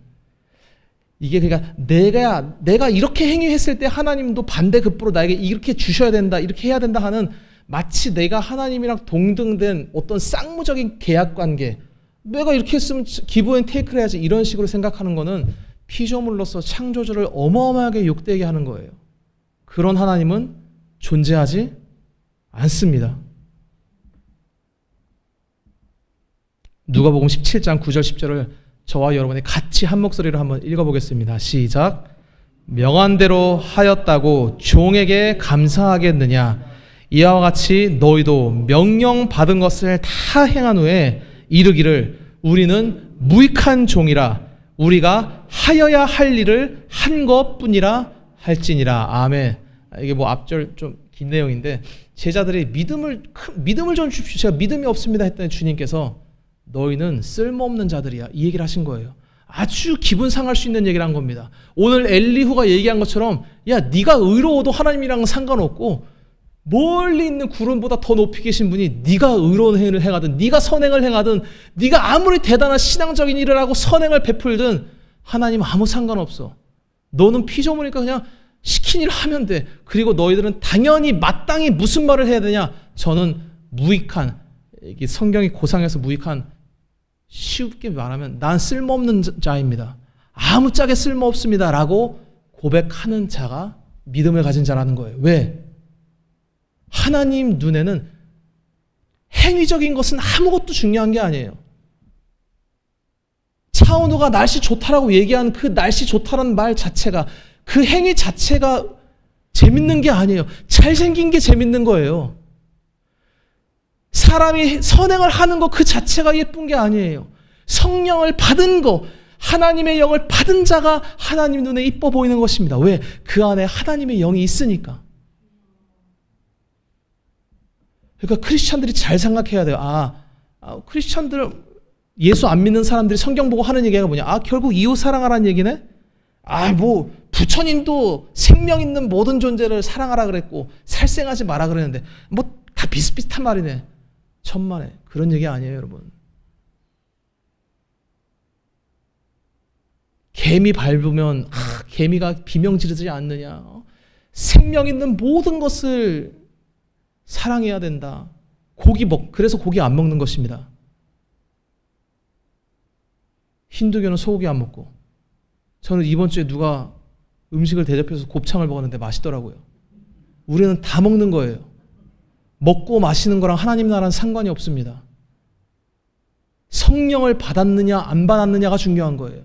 이게 그러니까 내가 이렇게 행위했을 때 하나님도 반대급부로 나에게 이렇게 주셔야 된다, 이렇게 해야 된다 하는, 마치 내가 하나님이랑 동등된 어떤 쌍무적인 계약관계, 내가 이렇게 했으면 기브 앤 테이크를 해야지, 이런 식으로 생각하는 거는 피조물로서 창조주를 어마어마하게 욕되게 하는 거예요. 그런 하나님은 존재하지 않습니다. 누가복음 17장 9절 10절을 저와 여러분이 같이 한 목소리로 한번 읽어보겠습니다. 시작. 명한 대로 하였다고 종에게 감사하겠느냐? 이와 같이 너희도 명령 받은 것을 다 행한 후에 이르기를 우리는 무익한 종이라 우리가 하여야 할 일을 한 것뿐이라 할지니라. 아멘. 이게 뭐 앞절 좀 긴 내용인데 제자들이 믿음을 좀 주십시오. 제가 믿음이 없습니다 했더니 주님께서 너희는 쓸모없는 자들이야 이 얘기를 하신 거예요. 아주 기분 상할 수 있는 얘기를 한 겁니다. 오늘 엘리후가 얘기한 것처럼 야 네가 의로워도 하나님이랑은 상관없고 멀리 있는 구름보다 더 높이 계신 분이 네가 의로운 행위를 행하든 네가 선행을 행하든 네가 아무리 대단한 신앙적인 일을 하고 선행을 베풀든 하나님 아무 상관없어. 너는 피조물이니까 그냥 시킨 일 하면 돼. 그리고 너희들은 당연히 마땅히 무슨 말을 해야 되냐? 저는 무익한, 이게 성경이 고상해서 무익한, 쉽게 말하면 난 쓸모없는 자입니다. 아무짝에 쓸모없습니다 라고 고백하는 자가 믿음을 가진 자라는 거예요. 왜? 하나님 눈에는 행위적인 것은 아무것도 중요한 게 아니에요. 차은우가 날씨 좋다라고 얘기한 그 날씨 좋다라는 말 자체가, 그 행위 자체가 재밌는 게 아니에요. 잘생긴 게 재밌는 거예요. 사람이 선행을 하는 것 그 자체가 예쁜 게 아니에요. 성령을 받은 거, 하나님의 영을 받은 자가 하나님 눈에 이뻐 보이는 것입니다. 왜? 그 안에 하나님의 영이 있으니까. 그러니까 크리스찬들이 잘 생각해야 돼요. 크리스찬들, 예수 안 믿는 사람들이 성경 보고 하는 얘기가 뭐냐? 결국 이웃 사랑하라는 얘기네? 부처님도 생명 있는 모든 존재를 사랑하라 그랬고 살생하지 마라 그랬는데 뭐 다 비슷비슷한 말이네. 천만에. 그런 얘기 아니에요, 여러분. 개미 밟으면 개미가 비명 지르지 않느냐. 생명 있는 모든 것을 사랑해야 된다. 그래서 고기 안 먹는 것입니다. 힌두교는 소고기 안 먹고. 저는 이번 주에 누가 음식을 대접해서 곱창을 먹었는데 맛있더라고요. 우리는 다 먹는 거예요. 먹고 마시는 거랑 하나님 나라는 상관이 없습니다. 성령을 받았느냐 안 받았느냐가 중요한 거예요.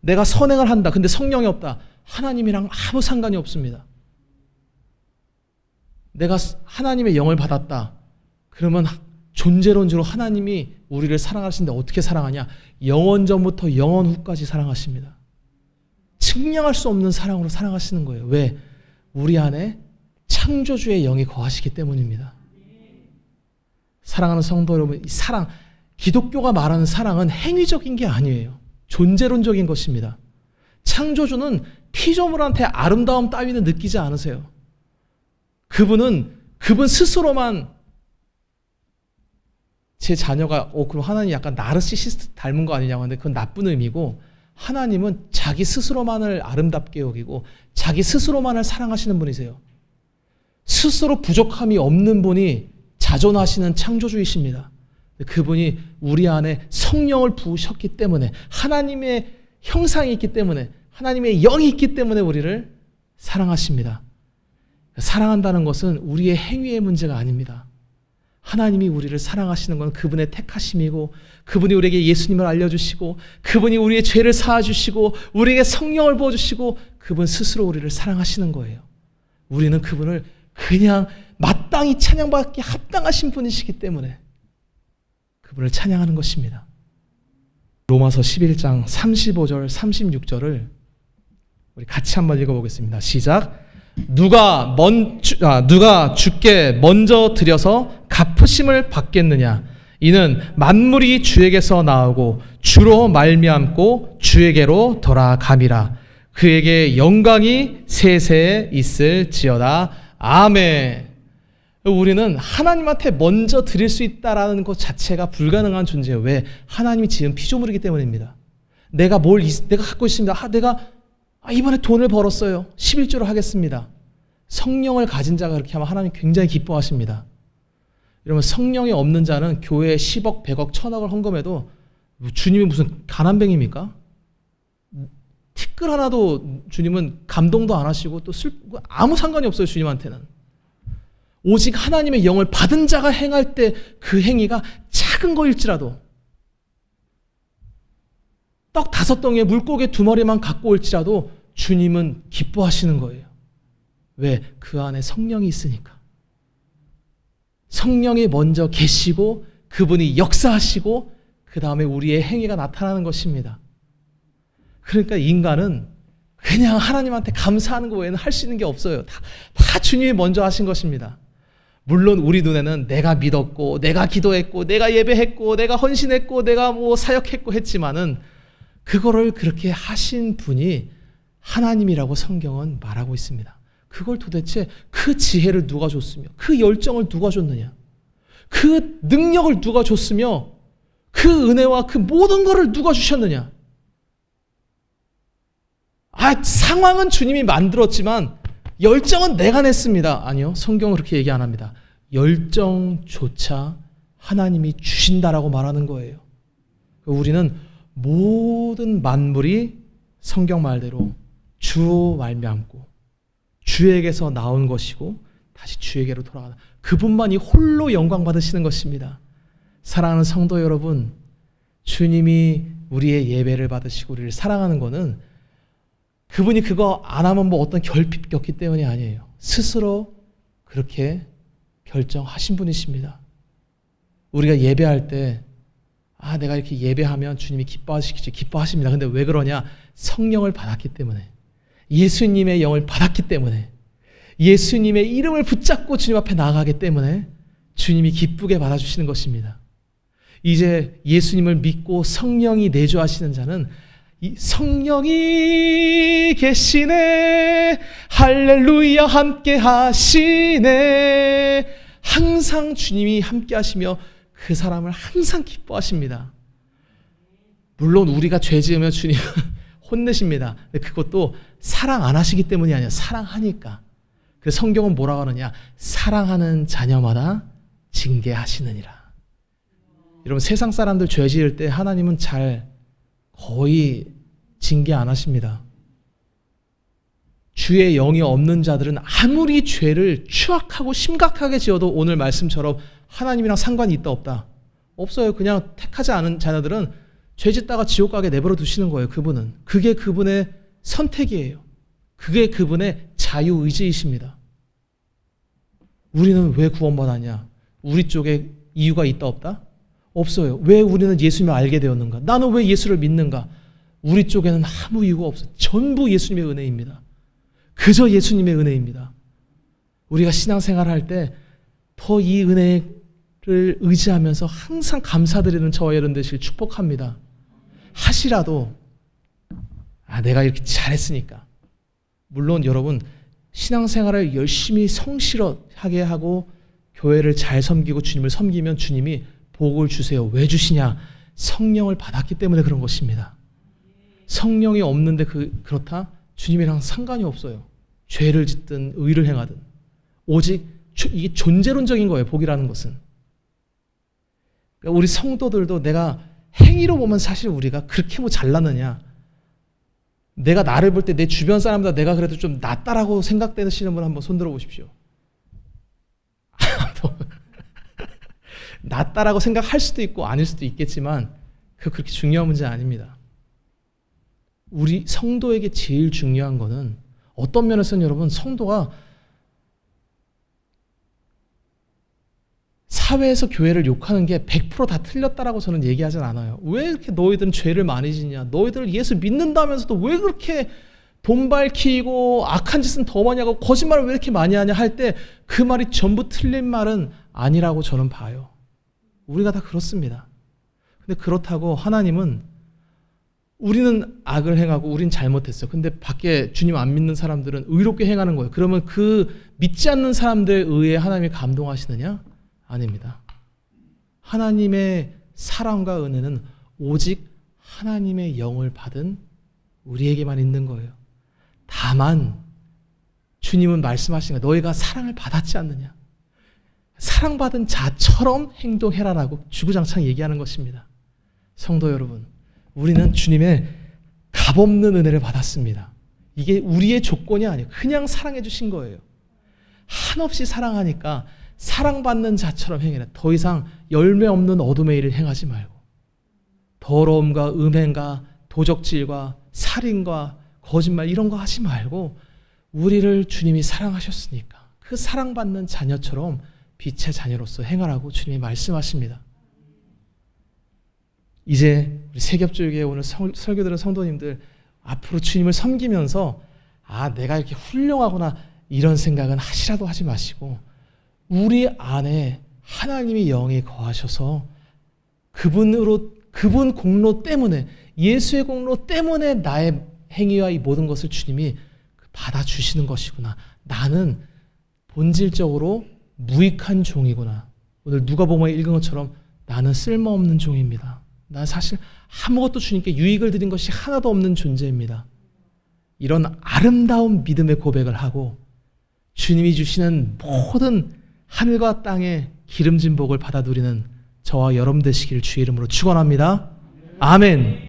내가 선행을 한다. 근데 성령이 없다. 하나님이랑 아무 상관이 없습니다. 내가 하나님의 영을 받았다. 그러면 존재론적으로 하나님이 우리를 사랑하시는데 어떻게 사랑하냐? 영원 전부터 영원 후까지 사랑하십니다. 측량할 수 없는 사랑으로 사랑하시는 거예요. 왜? 우리 안에 창조주의 영이 거하시기 때문입니다. 사랑하는 성도 여러분, 이 사랑, 기독교가 말하는 사랑은 행위적인 게 아니에요. 존재론적인 것입니다. 창조주는 피조물한테 아름다움 따위는 느끼지 않으세요. 그분 스스로만 제 자녀가 그럼 하나님 약간 나르시시스트 닮은 거 아니냐고 하는데 그건 나쁜 의미고, 하나님은 자기 스스로만을 아름답게 여기고 자기 스스로만을 사랑하시는 분이세요. 스스로 부족함이 없는 분이 자존하시는 창조주이십니다. 그분이 우리 안에 성령을 부으셨기 때문에, 하나님의 형상이 있기 때문에, 하나님의 영이 있기 때문에 우리를 사랑하십니다. 사랑한다는 것은 우리의 행위의 문제가 아닙니다. 하나님이 우리를 사랑하시는 건 그분의 택하심이고, 그분이 우리에게 예수님을 알려주시고, 그분이 우리의 죄를 사하주시고, 우리에게 성령을 부어주시고, 그분 스스로 우리를 사랑하시는 거예요. 우리는 그분을 그냥 마땅히 찬양받기 합당하신 분이시기 때문에 그분을 찬양하는 것입니다. 로마서 11장 35절 36절을 우리 같이 한번 읽어보겠습니다. 시작. 누가 주께 먼저 드려서 갚으심을 받겠느냐? 이는 만물이 주에게서 나오고 주로 말미암고 주에게로 돌아감이라. 그에게 영광이 세세에 있을지어다. 아멘. 우리는 하나님한테 먼저 드릴 수 있다라는 것 자체가 불가능한 존재예요. 왜? 하나님이 지은 피조물이기 때문입니다. 내가 갖고 있습니다. 내가 이번에 돈을 벌었어요. 11조를 하겠습니다. 성령을 가진 자가 그렇게 하면 하나님 굉장히 기뻐하십니다. 여러분, 성령이 없는 자는 교회에 10억, 100억, 1000억을 헌금해도 주님이 무슨 가난뱅입니까? 티끌 하나도 주님은 감동도 안 하시고 또 아무 상관이 없어요. 주님한테는. 오직 하나님의 영을 받은 자가 행할 때 그 행위가 작은 거일지라도, 떡 5덩이에 물고기 2마리만 갖고 올지라도 주님은 기뻐하시는 거예요. 왜? 그 안에 성령이 있으니까. 성령이 먼저 계시고 그분이 역사하시고 그 다음에 우리의 행위가 나타나는 것입니다. 그러니까 인간은 그냥 하나님한테 감사하는 것 외에는 할 수 있는 게 없어요. 다 주님이 먼저 하신 것입니다. 물론 우리 눈에는 내가 믿었고 내가 기도했고 내가 예배했고 내가 헌신했고 내가 뭐 사역했고 했지만은 그거를 그렇게 하신 분이 하나님이라고 성경은 말하고 있습니다. 그걸 도대체 그 지혜를 누가 줬으며 그 열정을 누가 줬느냐, 그 능력을 누가 줬으며 그 은혜와 그 모든 것을 누가 주셨느냐. 상황은 주님이 만들었지만 열정은 내가 냈습니다. 아니요, 성경은 그렇게 얘기 안 합니다. 열정조차 하나님이 주신다라고 말하는 거예요. 우리는 모든 만물이 성경 말대로 주 말미암고 주에게서 나온 것이고 다시 주에게로 돌아가는 그분만이 홀로 영광 받으시는 것입니다. 사랑하는 성도 여러분, 주님이 우리의 예배를 받으시고 우리를 사랑하는 것은 그분이 그거 안 하면 뭐 어떤 결핍이었기 때문이 아니에요. 스스로 그렇게 결정하신 분이십니다. 우리가 예배할 때 내가 이렇게 예배하면 주님이 기뻐하시겠지. 기뻐하십니다. 근데 왜 그러냐? 성령을 받았기 때문에, 예수님의 영을 받았기 때문에, 예수님의 이름을 붙잡고 주님 앞에 나아가기 때문에 주님이 기쁘게 받아주시는 것입니다. 이제 예수님을 믿고 성령이 내주하시는 자는 이 성령이 계시네, 할렐루야 함께 하시네, 항상 주님이 함께 하시며 그 사람을 항상 기뻐하십니다. 물론 우리가 죄 지으면 주님은 혼내십니다. 근데 그것도 사랑 안 하시기 때문이 아니라 사랑하니까. 그래서 성경은 뭐라고 하느냐? 사랑하는 자녀마다 징계하시느니라. 여러분, 세상 사람들 죄 지을 때 하나님은 거의 징계 안 하십니다. 주의 영이 없는 자들은 아무리 죄를 추악하고 심각하게 지어도 오늘 말씀처럼 하나님이랑 상관이 있다 없다? 없어요. 그냥 택하지 않은 자녀들은 죄 짓다가 지옥 가게 내버려 두시는 거예요. 그분은. 그게 그분의 선택이에요. 그게 그분의 자유의지이십니다. 우리는 왜 구원받았냐? 우리 쪽에 이유가 있다 없다? 없어요. 왜 우리는 예수님을 알게 되었는가? 나는 왜 예수를 믿는가? 우리 쪽에는 아무 이유가 없어요. 전부 예수님의 은혜입니다. 그저 예수님의 은혜입니다. 우리가 신앙생활 할 때 더 이 은혜를 의지하면서 항상 감사드리는 저와 여러분 되시길 축복합니다. 하시라도 내가 이렇게 잘했으니까. 물론 여러분, 신앙생활을 열심히 성실하게 하고 교회를 잘 섬기고 주님을 섬기면 주님이 복을 주세요. 왜 주시냐? 성령을 받았기 때문에 그런 것입니다. 성령이 없는데 그렇다? 주님이랑 상관이 없어요. 죄를 짓든 의를 행하든. 오직 이게 존재론적인 거예요. 복이라는 것은. 그러니까 우리 성도들도 내가 행위로 보면 사실 우리가 그렇게 뭐 잘났느냐. 내가 나를 볼 때 내 주변 사람보다 내가 그래도 좀 낫다라고 생각되시는 분 한번 손들어 보십시오. 낫다라고 생각할 수도 있고 아닐 수도 있겠지만 그렇게 중요한 문제 아닙니다. 우리 성도에게 제일 중요한 거는 어떤 면에서는 여러분, 성도가 사회에서 교회를 욕하는 게 100% 다 틀렸다라고 저는 얘기하진 않아요. 왜 이렇게 너희들은 죄를 많이 짓냐? 너희들 예수 믿는다면서도 왜 그렇게 돈 밝히고 악한 짓은 더 많이 하고 거짓말을 왜 이렇게 많이 하냐 할 때 그 말이 전부 틀린 말은 아니라고 저는 봐요. 우리가 다 그렇습니다. 근데 그렇다고 하나님은 우리는 악을 행하고 우린 잘못했어. 근데 밖에 주님 안 믿는 사람들은 의롭게 행하는 거예요. 그러면 그 믿지 않는 사람들에 의해 하나님이 감동하시느냐? 아닙니다. 하나님의 사랑과 은혜는 오직 하나님의 영을 받은 우리에게만 있는 거예요. 다만 주님은 말씀하시는 거예요. 너희가 사랑을 받았지 않느냐? 사랑받은 자처럼 행동해라라고 주구장창 얘기하는 것입니다. 성도 여러분, 우리는 주님의 값없는 은혜를 받았습니다. 이게 우리의 조건이 아니에요. 그냥 사랑해 주신 거예요. 한없이 사랑하니까 사랑받는 자처럼 행해라. 더 이상 열매 없는 어둠의 일을 행하지 말고 더러움과 음행과 도적질과 살인과 거짓말 이런 거 하지 말고 우리를 주님이 사랑하셨으니까 그 사랑받는 자녀처럼 빛의 자녀로서 행하라고 주님이 말씀하십니다. 이제 우리 세겹조교회 오늘 설교 들은 성도님들 앞으로 주님을 섬기면서 내가 이렇게 훌륭하구나 이런 생각은 하시라도 하지 마시고 우리 안에 하나님의 영이 거하셔서 그분 공로 때문에 예수의 공로 때문에 나의 행위와 이 모든 것을 주님이 받아주시는 것이구나. 나는 본질적으로 무익한 종이구나. 오늘 누가복음에 읽은 것처럼 나는 쓸모없는 종입니다. 난 사실 아무것도 주님께 유익을 드린 것이 하나도 없는 존재입니다. 이런 아름다운 믿음의 고백을 하고 주님이 주시는 모든 하늘과 땅의 기름진 복을 받아 누리는 저와 여러분 되시기를 주의 이름으로 축원합니다. 아멘.